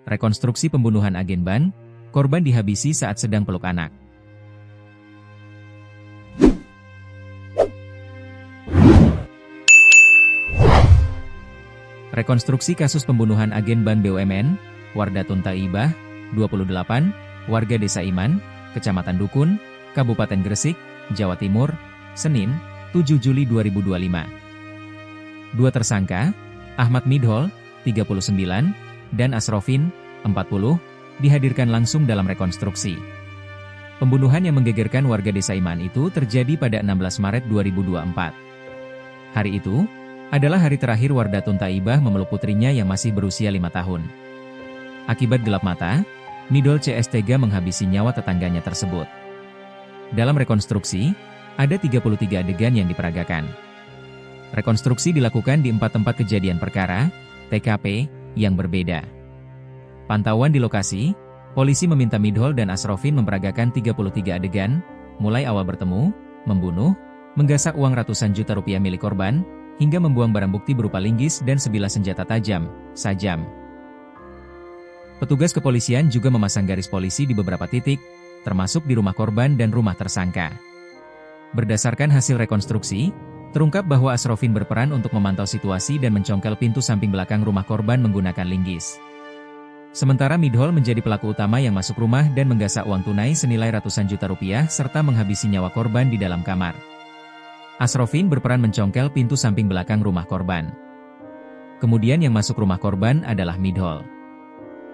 Rekonstruksi pembunuhan agen ban, korban dihabisi saat sedang peluk anak. Rekonstruksi kasus pembunuhan agen ban BUMN, Wardatun Thaibah, 28, warga Desa Iman, Kecamatan Dukun, Kabupaten Gresik, Jawa Timur, Senin, 7 Juli 2025. Dua tersangka, Ahmad Midhol, 39, dan Asrofin, 40, dihadirkan langsung dalam rekonstruksi. Pembunuhan yang menggegerkan warga Desa Iman itu terjadi pada 16 Maret 2024. Hari itu adalah hari terakhir Wardatun Thaibah memeluk putrinya yang masih berusia 5 tahun. Akibat gelap mata, Midhol CS tega menghabisi nyawa tetangganya tersebut. Dalam rekonstruksi, ada 33 adegan yang diperagakan. Rekonstruksi dilakukan di 4 tempat kejadian perkara, TKP, yang berbeda. Pantauan di lokasi, polisi meminta Midhol dan Asrofin memperagakan 33 adegan, mulai awal bertemu, membunuh, menggasak uang ratusan juta rupiah milik korban, hingga membuang barang bukti berupa linggis dan sebilah senjata tajam, sajam. Petugas kepolisian juga memasang garis polisi di beberapa titik, termasuk di rumah korban dan rumah tersangka. Berdasarkan hasil rekonstruksi, terungkap bahwa Asrofin berperan untuk memantau situasi dan mencongkel pintu samping belakang rumah korban menggunakan linggis. Sementara Midhol menjadi pelaku utama yang masuk rumah dan menggasak uang tunai senilai ratusan juta rupiah serta menghabisi nyawa korban di dalam kamar. Asrofin berperan mencongkel pintu samping belakang rumah korban. Kemudian yang masuk rumah korban adalah Midhol.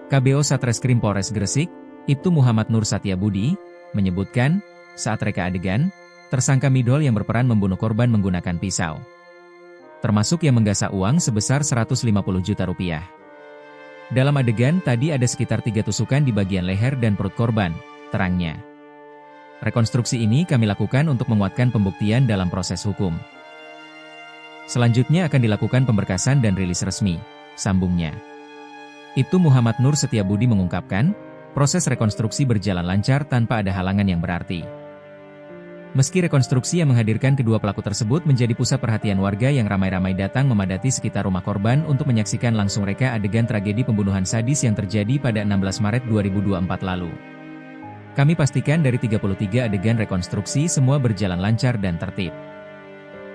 KBO Satreskrim Polres Gresik, Ibtu Muhammad Nur Satyabudi, menyebutkan, saat reka adegan, tersangka Midhol yang berperan membunuh korban menggunakan pisau. Termasuk yang menggasak uang sebesar 150 juta rupiah. Dalam adegan tadi ada sekitar 3 tusukan di bagian leher dan perut korban, terangnya. Rekonstruksi ini kami lakukan untuk menguatkan pembuktian dalam proses hukum. Selanjutnya akan dilakukan pemberkasan dan rilis resmi, sambungnya. Ibtu Muhammad Nur Setiabudi mengungkapkan, proses rekonstruksi berjalan lancar tanpa ada halangan yang berarti. Meski rekonstruksi yang menghadirkan kedua pelaku tersebut menjadi pusat perhatian warga yang ramai-ramai datang memadati sekitar rumah korban untuk menyaksikan langsung reka adegan tragedi pembunuhan sadis yang terjadi pada 16 Maret 2024 lalu. Kami pastikan dari 33 adegan rekonstruksi semua berjalan lancar dan tertib.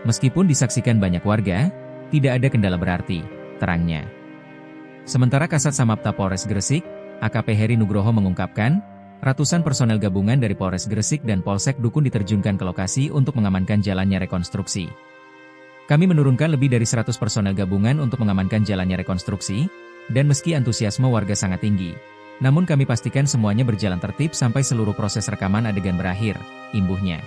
Meskipun disaksikan banyak warga, tidak ada kendala berarti, terangnya. Sementara Kasat Samapta Polres Gresik, AKP Heri Nugroho mengungkapkan, ratusan personel gabungan dari Polres Gresik dan Polsek Dukun diterjunkan ke lokasi untuk mengamankan jalannya rekonstruksi. Kami menurunkan lebih dari 100 personel gabungan untuk mengamankan jalannya rekonstruksi, dan meski antusiasme warga sangat tinggi, namun kami pastikan semuanya berjalan tertib sampai seluruh proses rekaman adegan berakhir, imbuhnya.